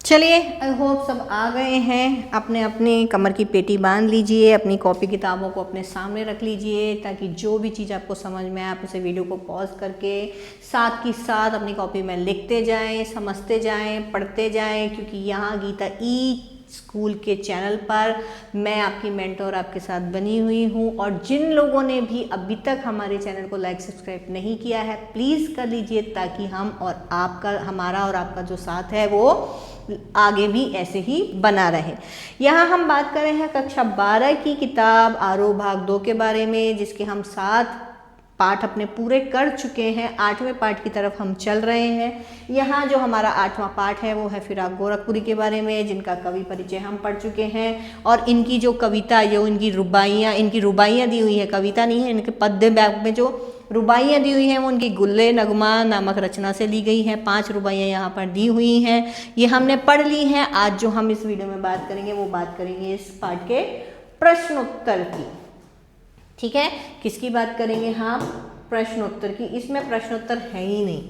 चलिए, I hope सब आ गए हैं। अपने अपने कमर की पेटी बांध लीजिए, अपनी कॉपी किताबों को अपने सामने रख लीजिए ताकि जो भी चीज़ आपको समझ में आए आप उसे वीडियो को पॉज करके साथ ही साथ अपनी कॉपी में लिखते जाएं, समझते जाएं, पढ़ते जाएं, क्योंकि यहाँ गीता ई स्कूल के चैनल पर मैं आपकी मेंटोर आपके साथ बनी हुई हूँ। और जिन लोगों ने भी अभी तक हमारे चैनल को लाइक सब्सक्राइब नहीं किया है प्लीज़ कर लीजिए ताकि हम और आपका हमारा और आपका जो साथ है वो आगे भी ऐसे ही बना रहे। यहाँ हम बात कर रहे हैं कक्षा 12 की किताब आरोह भाग 2 के बारे में, जिसके हम 7 पाठ अपने पूरे कर चुके हैं। 8वें पाठ की तरफ हम चल रहे हैं। यहाँ जो हमारा 8वां पाठ है वो है फिराक गोरखपुरी के बारे में, जिनका कवि परिचय हम पढ़ चुके हैं। और इनकी जो कविता, जो इनकी रुबाइयाँ दी हुई है, कविता नहीं है, इनके पद्य बैग में जो रुबाइयाँ दी हुई हैं वो उनकी गुल्ले नगमा नामक रचना से ली गई हैं। 5 रुबाइयाँ यहाँ पर दी हुई हैं, ये हमने पढ़ ली हैं। आज जो हम इस वीडियो में बात करेंगे वो बात करेंगे इस पाठ के प्रश्नोत्तर की। ठीक है, किसकी बात करेंगे हम? प्रश्नोत्तर की। इसमें प्रश्नोत्तर है ही नहीं,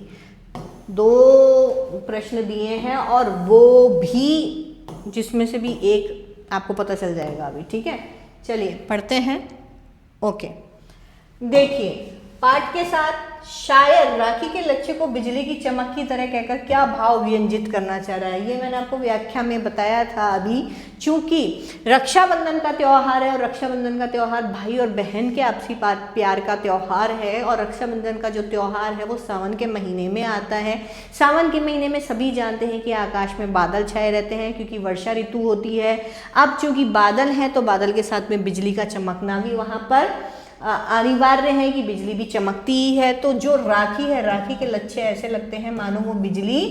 2 प्रश्न दिए हैं और वो भी जिसमें से भी एक आपको पता चल जाएगा अभी। ठीक है, चलिए पढ़ते हैं। ओके, देखिए पाठ के साथ शायर राखी के लच्छे को बिजली की चमक की तरह कहकर क्या भाव व्यंजित करना चाह रहा है, ये मैंने आपको व्याख्या में बताया था अभी। चूंकि रक्षाबंधन का त्यौहार है और रक्षाबंधन का त्यौहार भाई और बहन के आपसी प्यार का त्यौहार है, और रक्षाबंधन का जो त्यौहार है वो सावन के महीने में आता है। सावन के महीने में सभी जानते हैं कि आकाश में बादल छाए रहते हैं क्योंकि वर्षा ऋतु होती है। अब चूंकि बादल है तो बादल के साथ में बिजली का चमकना भी वहाँ पर अनिवार्य है कि बिजली भी चमकती ही है। तो जो राखी है, राखी के लच्छे ऐसे लगते हैं मानो वो बिजली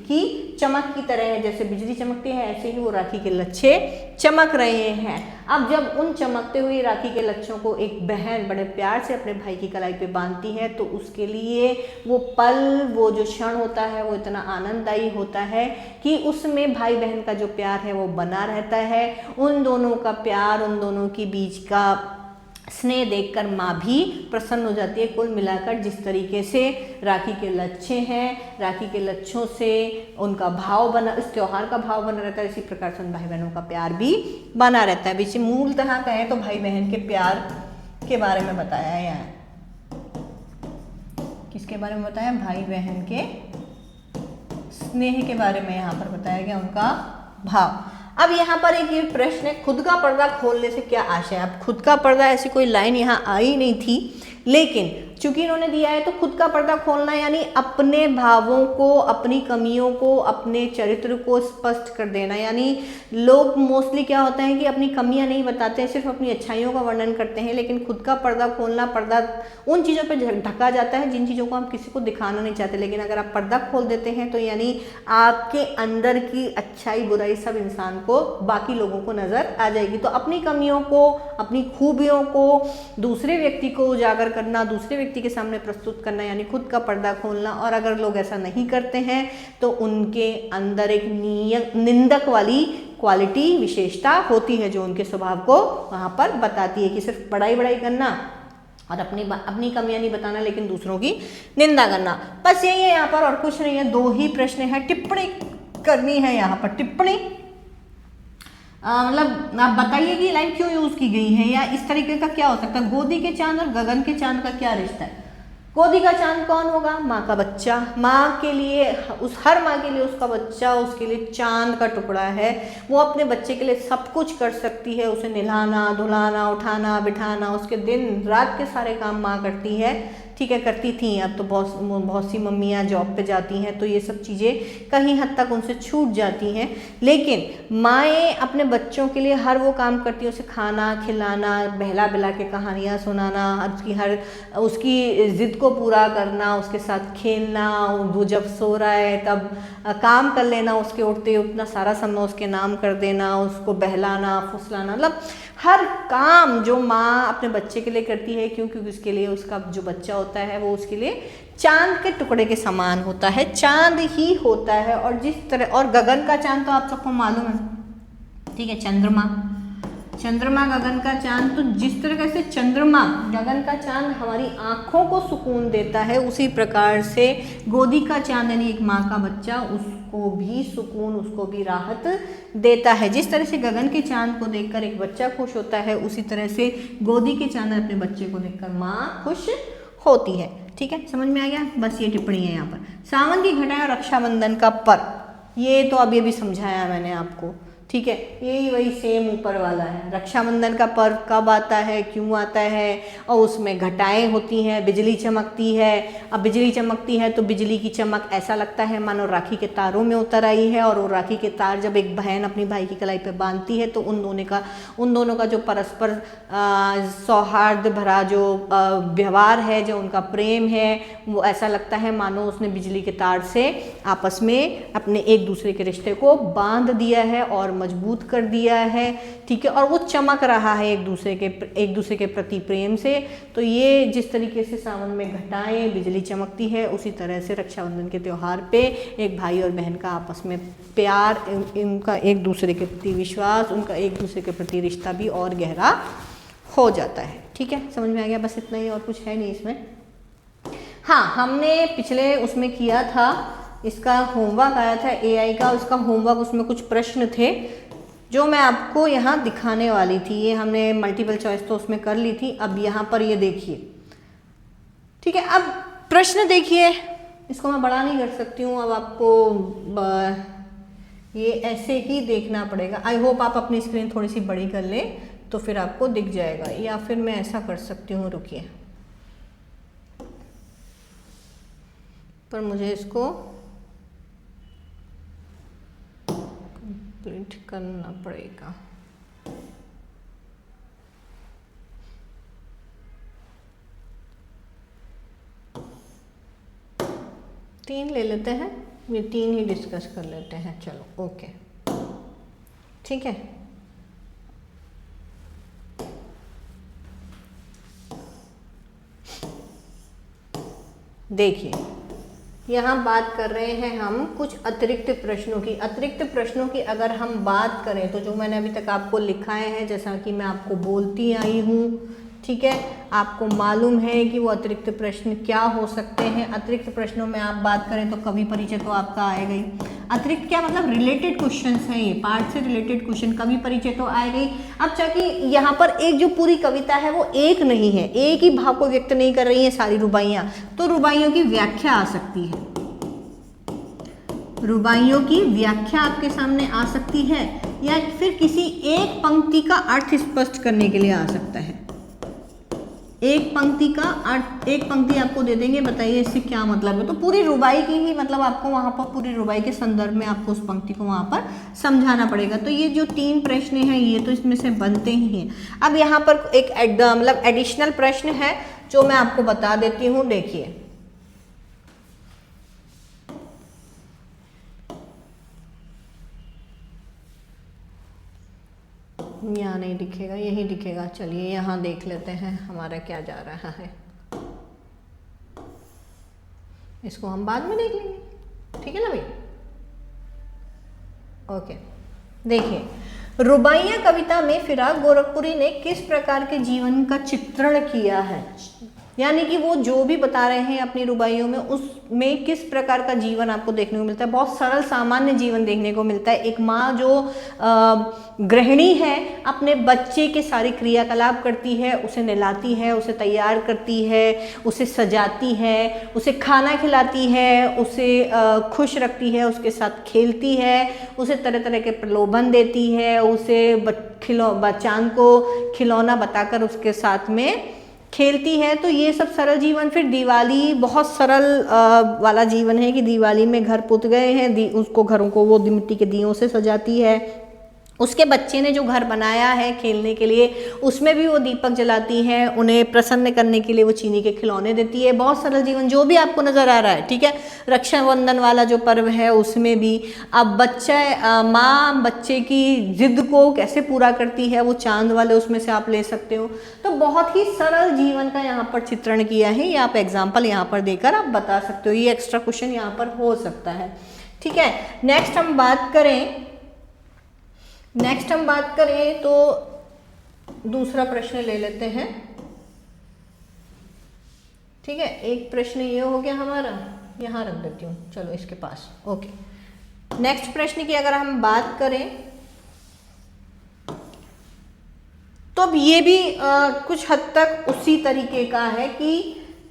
की चमक की तरह है। जैसे बिजली चमकती है ऐसे ही वो राखी के लच्छे चमक रहे हैं। अब जब उन चमकते हुए राखी के लच्छों को एक बहन बड़े प्यार से अपने भाई की कलाई पे बांधती है तो उसके लिए वो पल, वो जो क्षण होता है वो इतना आनंददायी होता है कि उसमें भाई बहन का जो प्यार है वो बना रहता है। उन दोनों का प्यार, उन दोनों के बीच का स्नेह देखकर माँ भी प्रसन्न हो जाती है। कुल मिलाकर जिस तरीके से राखी के लच्छे हैं, राखी के लच्छों से उनका भाव बना, इस त्योहार का भाव बना रहता है, इसी प्रकार से उन भाई बहनों का प्यार भी बना रहता है। वैसे मूलतः कहें तो भाई बहन के प्यार के बारे में बताया है। यहाँ किसके बारे में बताया? भाई बहन के स्नेह के बारे में यहाँ पर बताया गया, उनका भाव। अब यहाँ पर एक ये प्रश्न है, खुद का पर्दा खोलने से क्या आशय है? अब खुद का पर्दा ऐसी कोई लाइन यहाँ आई नहीं थी, लेकिन चूंकि इन्होंने दिया है तो खुद का पर्दा खोलना यानी अपने भावों को, अपनी कमियों को, अपने चरित्र को स्पष्ट कर देना। यानी लोग मोस्टली क्या होता है कि अपनी कमियां नहीं बताते हैं, सिर्फ अपनी अच्छाइयों का वर्णन करते हैं। लेकिन खुद का पर्दा खोलना, पर्दा उन चीज़ों पर ढका जाता है जिन चीज़ों को हम किसी को दिखाना नहीं चाहते। लेकिन अगर आप पर्दा खोल देते हैं तो यानी आपके अंदर की अच्छाई बुराई सब इंसान को, बाकी लोगों को नज़र आ जाएगी। तो अपनी कमियों को, अपनी खूबियों को दूसरे व्यक्ति को उजागर करना, दूसरे व्यक्ति के सामने प्रस्तुत करना यानी खुद का पर्दा खोलना। और अगर लोग ऐसा नहीं करते हैं तो उनके अंदर एक निंदक वाली क्वालिटी, विशेषता होती है जो उनके स्वभाव को वहाँ पर बताती है कि सिर्फ बड़ाई करना और अपनी कमियां नहीं बताना लेकिन दूसरों की निंदा करना। बस यही है यहाँ पर, और कुछ नहीं है। 2 ही प्रश्न है, टिप्पणी करनी है यहाँ पर। टिप्पणी मतलब आप बताइए कि लाइन क्यों यूज की गई है, या इस तरीके का क्या हो सकता है। गोदी के चांद और गगन के चांद का क्या रिश्ता है? गोदी का चांद कौन होगा? माँ का बच्चा। माँ के लिए, हर माँ के लिए उसका बच्चा उसके लिए चांद का टुकड़ा है। वो अपने बच्चे के लिए सब कुछ कर सकती है, उसे नहलाना, धुलाना, उठाना, बिठाना, उसके दिन रात के सारे काम माँ करती है। ठीक है, करती थी। अब तो बहुत सी मम्मियाँ जॉब पे जाती हैं तो ये सब चीज़ें कहीं हद तक उनसे छूट जाती हैं। लेकिन माएँ अपने बच्चों के लिए हर वो काम करती हैं, उसे खाना खिलाना, बहला बहला के कहानियाँ सुनाना, उसकी ज़िद को पूरा करना, उसके साथ खेलना, वो जब सो रहा है तब काम कर लेना, उसके उठते उठना सारा समय उसके नाम कर देना, उसको बहलाना फुसलाना, मतलब हर काम जो माँ अपने बच्चे के लिए करती है। क्योंकि उसके लिए उसका जो बच्चा होता है वो उसके लिए चांद के टुकड़े के समान होता है, चांद ही होता है। और जिस तरह, और गगन का चांद तो आप सबको मालूम है, ठीक है, चंद्रमा। चंद्रमा गगन का चांद, तो जिस तरह से चंद्रमा गगन का चांद हमारी आँखों को सुकून देता है, उसी प्रकार से गोदी का चांद यानी एक माँ का बच्चा उसको भी सुकून, उसको भी राहत देता है। जिस तरह से गगन के चांद को देखकर एक बच्चा खुश होता है, उसी तरह से गोदी के चांद अपने बच्चे को देखकर माँ खुश होती है। ठीक है, समझ में आ गया? बस ये टिप्पणी है यहाँ पर। सावन की घटाएं और रक्षाबंधन का पर्व, ये तो अभी अभी समझाया मैंने आपको। ठीक है, यही वही सेम ऊपर वाला है। रक्षाबंधन का पर्व कब आता है, क्यों आता है, और उसमें घटाएं होती हैं, बिजली चमकती है। अब बिजली चमकती है तो बिजली की चमक ऐसा लगता है मानो राखी के तारों में उतर आई है, और वो राखी के तार जब एक बहन अपनी भाई की कलाई पे बांधती है तो उन दोनों का जो परस्पर सौहार्द भरा जो व्यवहार है, जो उनका प्रेम है, वो ऐसा लगता है मानो उसने बिजली के तार से आपस में अपने एक दूसरे के रिश्ते को बांध दिया है और मजबूत कर दिया है। ठीक है, और वो चमक रहा है एक दूसरे के प्रति प्रेम से। तो ये जिस तरीके से सावन में घटाएं बिजली चमकती है, उसी तरह से रक्षाबंधन के त्यौहार पे एक भाई और बहन का आपस में प्यार, इनका एक दूसरे के प्रति विश्वास, उनका एक दूसरे के प्रति रिश्ता भी और गहरा हो जाता है। ठीक है, समझ में आ गया? बस इतना ही, और कुछ है नहीं इसमें। हाँ, हमने पिछले उसमें किया था, इसका होमवर्क आया था AI का, उसका होमवर्क, उसमें कुछ प्रश्न थे जो मैं आपको यहाँ दिखाने वाली थी। ये हमने मल्टीपल चॉइस तो उसमें कर ली थी। अब यहाँ पर ये देखिए, ठीक है, अब प्रश्न देखिए, इसको मैं बड़ा नहीं कर सकती हूँ, अब आपको ये ऐसे ही देखना पड़ेगा। आई होप आप अपनी स्क्रीन थोड़ी सी बड़ी कर लें तो फिर आपको दिख जाएगा, या फिर मैं ऐसा कर सकती हूँ, रुकिए, पर मुझे इसको प्रिंट करना पड़ेगा। तीन ले लेते हैं, ये तीन ही डिस्कस कर लेते हैं। चलो, ओके, ठीक है। देखिए, यहाँ बात कर रहे हैं हम कुछ अतिरिक्त प्रश्नों की अगर हम बात करें तो जो मैंने अभी तक आपको लिखाए हैं, जैसा कि मैं आपको बोलती आई हूँ, ठीक है, आपको मालूम है कि वो अतिरिक्त प्रश्न क्या हो सकते हैं। अतिरिक्त प्रश्नों में आप बात करें तो कवि परिचय तो आपका आएगा ही। अतिरिक्त क्या मतलब? रिलेटेड क्वेश्चंस हैं, ये पार्ट से रिलेटेड क्वेश्चन, कवि परिचय तो आएगा ही। अब चाहे यहाँ पर एक जो पूरी कविता है वो एक नहीं है, एक ही भाव को व्यक्त नहीं कर रही है सारी रुबाइयाँ, तो रुबाइयों की व्याख्या आ सकती है। रुबाइयों की व्याख्या आपके सामने आ सकती है, या फिर किसी एक पंक्ति का अर्थ स्पष्ट करने के लिए आ सकता है। एक पंक्ति का अर्थ, एक पंक्ति आपको दे देंगे, बताइए इससे क्या मतलब है, तो पूरी रुबाई की ही मतलब आपको वहाँ पर पूरी रुबाई के संदर्भ में आपको उस पंक्ति को वहाँ पर समझाना पड़ेगा। तो ये जो तीन प्रश्न हैं ये तो इसमें से बनते ही हैं। अब यहाँ पर एक मतलब एडिशनल प्रश्न है जो मैं आपको बता देती हूँ, देखिए। यहाँ नहीं दिखेगा, यही दिखेगा। चलिए यहाँ देख लेते हैं हमारा क्या जा रहा है, इसको हम बाद में देख लेंगे, ठीक है ना भाई। ओके, देखिए, रुबाइयाँ कविता में फिराक गोरखपुरी ने किस प्रकार के जीवन का चित्रण किया है, यानी कि वो जो भी बता रहे हैं अपनी रुबाइयों में, उसमें किस प्रकार का जीवन आपको देखने को मिलता है। बहुत सरल सामान्य जीवन देखने को मिलता है। एक माँ जो गृहिणी है, अपने बच्चे के सारी क्रियाकलाप करती है, उसे नहलाती है, उसे तैयार करती है, उसे सजाती है, उसे खाना खिलाती है, उसे खुश रखती है, उसके साथ खेलती है, उसे तरह तरह के प्रलोभन देती है, उसे बच्चान को खिलौना बताकर उसके साथ में खेलती है। तो ये सब सरल जीवन। फिर दिवाली बहुत सरल वाला जीवन है कि दिवाली में घर पुत गए हैं, उसको घरों को वो मिट्टी के दियों से सजाती है। उसके बच्चे ने जो घर बनाया है खेलने के लिए, उसमें भी वो दीपक जलाती है, उन्हें प्रसन्न करने के लिए वो चीनी के खिलौने देती है। बहुत सरल जीवन जो भी आपको नज़र आ रहा है, ठीक है। रक्षाबंधन वाला जो पर्व है उसमें भी अब माँ बच्चे की जिद को कैसे पूरा करती है, वो चांद वाले उसमें से आप ले सकते हो। तो बहुत ही सरल जीवन का यहाँ पर चित्रण किया है। ये आप एग्जाम्पल यहाँ पर देकर आप बता सकते हो, ये एक्स्ट्रा क्वेश्चन यहाँ पर हो सकता है, ठीक है। नेक्स्ट हम बात करें तो दूसरा प्रश्न ले लेते हैं। ठीक है, एक प्रश्न ये हो गया हमारा, यहाँ रख देती हूँ, चलो इसके पास। ओके, नेक्स्ट प्रश्न की अगर हम बात करें तो अब ये भी कुछ हद तक उसी तरीके का है कि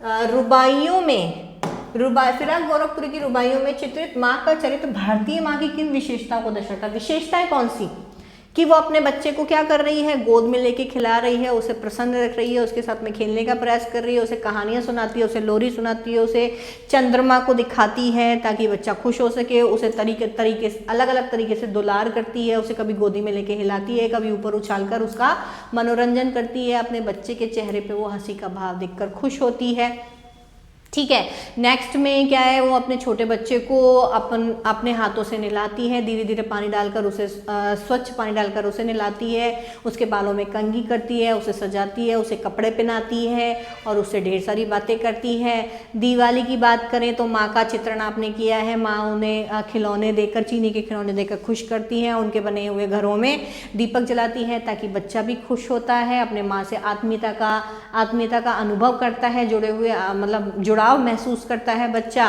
रुबाइयों में, फिराक गोरखपुरी की रुबाइयों में चित्रित माँ का चरित्र भारतीय माँ की किन विशेषताओं को दर्शाता है? विशेषताएं कौन सी? कि वो अपने बच्चे को क्या कर रही है, गोद में लेके खिला रही है, उसे प्रसन्न रख रही है, उसके साथ में खेलने का प्रयास कर रही है, उसे कहानियाँ सुनाती है, उसे लोरी सुनाती है, उसे चंद्रमा को दिखाती है ताकि बच्चा खुश हो सके, उसे तरीके से अलग अलग तरीके से दुलार करती है, उसे कभी गोदी में लेके हिलाती है, कभी ऊपर उछालकर उसका मनोरंजन करती है, अपने बच्चे के चेहरे पर वो हंसी का भाव देखकर खुश होती है। ठीक है, नेक्स्ट में क्या है, वो अपने छोटे बच्चे को अपने हाथों से नहलाती है, धीरे धीरे पानी डालकर उसे स्वच्छ पानी डालकर उसे नहलाती है, उसके बालों में कंघी करती है, उसे सजाती है, उसे कपड़े पहनाती है और उससे ढेर सारी बातें करती है। दिवाली की बात करें तो माँ का चित्रण आपने किया है, माँ उन्हें खिलौने देकर, चीनी के खिलौने देकर खुश करती है, उनके बने हुए घरों में दीपक जलाती है ताकि बच्चा भी खुश होता है, अपने माँ से आत्मीयता का अनुभव करता है, जुड़े हुए मतलब जुड़ाव महसूस करता है बच्चा।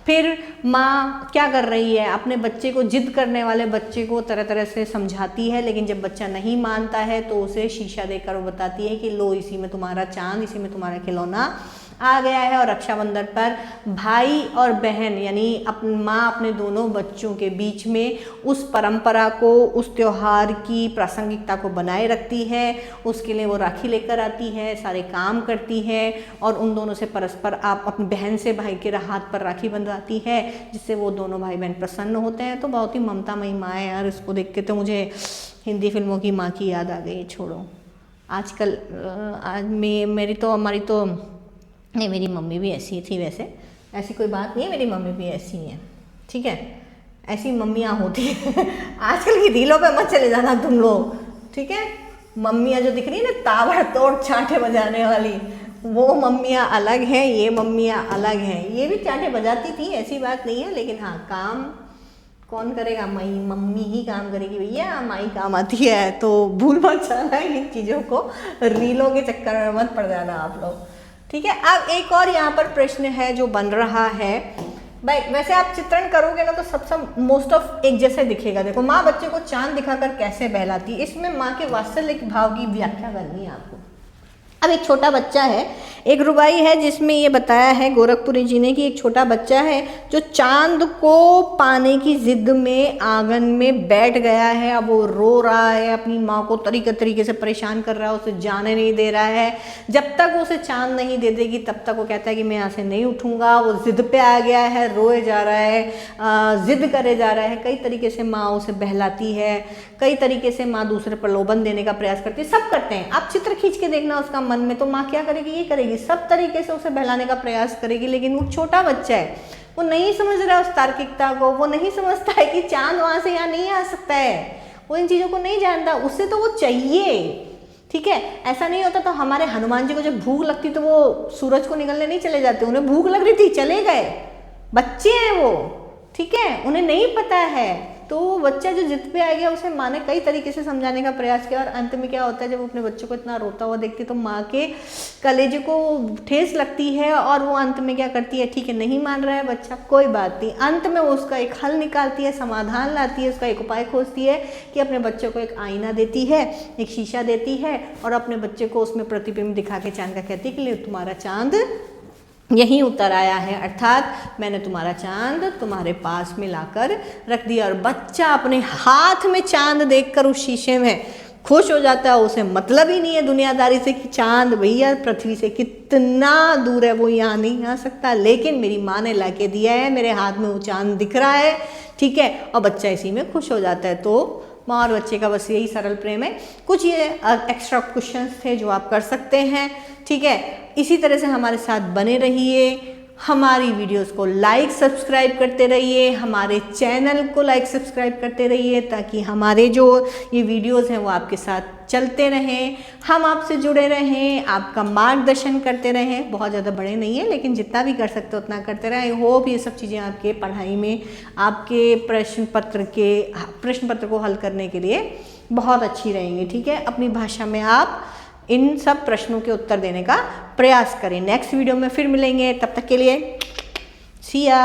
फिर माँ क्या कर रही है, अपने बच्चे को, जिद करने वाले बच्चे को तरह तरह से समझाती है, लेकिन जब बच्चा नहीं मानता है तो उसे शीशा देकर वो बताती है कि लो, इसी में तुम्हारा चांद, इसी में तुम्हारा खिलौना आ गया है। और रक्षाबंधन पर भाई और बहन यानी माँ अपने दोनों बच्चों के बीच में उस परंपरा को, उस त्योहार की प्रासंगिकता को बनाए रखती है, उसके लिए वो राखी लेकर आती है, सारे काम करती है और उन दोनों से परस्पर आप अपनी बहन से भाई के हाथ पर राखी बंधवाती है, जिससे वो दोनों भाई बहन प्रसन्न होते हैं। तो बहुत ही ममतामयी माँ है यार, इसको देख के तो मुझे हिंदी फिल्मों की माँ की याद आ गई। छोड़ो, आजकल हमारी तो नहीं, मेरी मम्मी भी ऐसी थी, वैसे ऐसी कोई बात नहीं है, मेरी मम्मी भी ऐसी है। ठीक है, ऐसी मम्मियाँ होती हैं आजकल की रीलों पे मत चले जाना तुम लोग। ठीक है, मम्मियाँ जो दिख रही है ना ताबड़तोड़ चांटे बजाने वाली, वो मम्मियाँ अलग हैं, ये मम्मियाँ अलग हैं। ये भी चांटे बजाती थी, ऐसी बात नहीं है, लेकिन हाँ, काम कौन करेगा? मम्मी ही काम करेगी भैया, माई काम आती है। तो भूल मत जाना इन चीज़ों को, रीलों के चक्कर में मत पड़ जाना आप लोग। ठीक है, अब एक और यहाँ पर प्रश्न है जो बन रहा है भाई, वैसे आप चित्रण करोगे ना तो सबसे मोस्ट ऑफ एक जैसे दिखेगा। देखो, माँ बच्चे को चांद दिखाकर कैसे बहलाती है, इसमें माँ के वात्सल्य भाव की व्याख्या करनी है आपको। अब एक छोटा बच्चा है, एक रुबाई है जिसमें ये बताया है गोरखपुरी जी ने कि एक छोटा बच्चा है जो चांद को पाने की जिद में आंगन में बैठ गया है। अब वो रो रहा है, अपनी माँ को तरीके से परेशान कर रहा है, उसे जाने नहीं दे रहा है। जब तक वो उसे चांद नहीं दे देगी तब तक वो कहता है कि मैं यहाँ से नहीं उठूँगा। वो जिद पे आ गया है, रोए जा रहा है, जिद करे जा रहा है। कई तरीके से माँ उसे बहलाती है, कई तरीके से माँ दूसरे प्रलोभन देने का प्रयास करती है, सब करते हैं। आप चित्र खींच के देखना उसका मन में, तो माँ क्या करेगी, ये करेगी, सब तरीके से उसे बहलाने का प्रयास करेगी। लेकिन वो छोटा बच्चा है, वो नहीं समझ रहा है उस तार्किकता को, वो नहीं समझता है कि चांद वहां से यहाँ नहीं आ सकता है, वो इन चीज़ों को नहीं जानता, उससे तो वो चाहिए। ठीक है, ऐसा नहीं होता तो हमारे हनुमान जी को जब भूख लगती तो वो सूरज को निकलने नहीं चले जाते, उन्हें भूख लग रही थी, चले गए। बच्चे हैं वो, ठीक है, उन्हें नहीं पता है। तो वो बच्चा जो जिद पे आ गया, उसे माँ ने कई तरीके से समझाने का प्रयास किया और अंत में क्या होता है, जब वो अपने बच्चे को इतना रोता हुआ देखती है तो माँ के कलेजे को ठेस लगती है और वो अंत में क्या करती है, ठीक है, नहीं मान रहा है बच्चा, कोई बात नहीं, अंत में वो उसका एक हल निकालती है, समाधान लाती है, उसका एक उपाय खोजती है कि अपने बच्चे को एक आईना देती है, एक शीशा देती है और अपने बच्चे को उसमें प्रतिबिंब दिखा के चांद का कहती है कि ले तुम्हारा चांद यहीं उतर आया है, अर्थात मैंने तुम्हारा चांद तुम्हारे पास में लाकर रख दिया। और बच्चा अपने हाथ में चांद देखकर उस शीशे में खुश हो जाता है। उसे मतलब ही नहीं है दुनियादारी से कि चांद भैया पृथ्वी से कितना दूर है, वो यहाँ नहीं आ सकता, लेकिन मेरी माँ ने ला के दिया है, मेरे हाथ में वो चांद दिख रहा है। ठीक है, और बच्चा इसी में खुश हो जाता है। तो माँ और बच्चे का बस यही सरल प्रेम है। कुछ ये एक्स्ट्रा क्वेश्चंस थे जो आप कर सकते हैं। ठीक है, इसी तरह से हमारे साथ बने रहिए। हमारी वीडियोस को लाइक सब्सक्राइब करते रहिए, हमारे चैनल को लाइक सब्सक्राइब करते रहिए, ताकि हमारे जो ये वीडियोस हैं वो आपके साथ चलते रहें, हम आपसे जुड़े रहें, आपका मार्गदर्शन करते रहें। बहुत ज़्यादा बड़े नहीं है, लेकिन जितना भी कर सकते हो उतना करते रहें। आई होप ये सब चीज़ें आपके पढ़ाई में, आपके प्रश्न पत्र को हल करने के लिए बहुत अच्छी रहेंगी। ठीक है, अपनी भाषा में आप इन सब प्रश्नों के उत्तर देने का प्रयास करें। नेक्स्ट वीडियो में फिर मिलेंगे, तब तक के लिए सी या।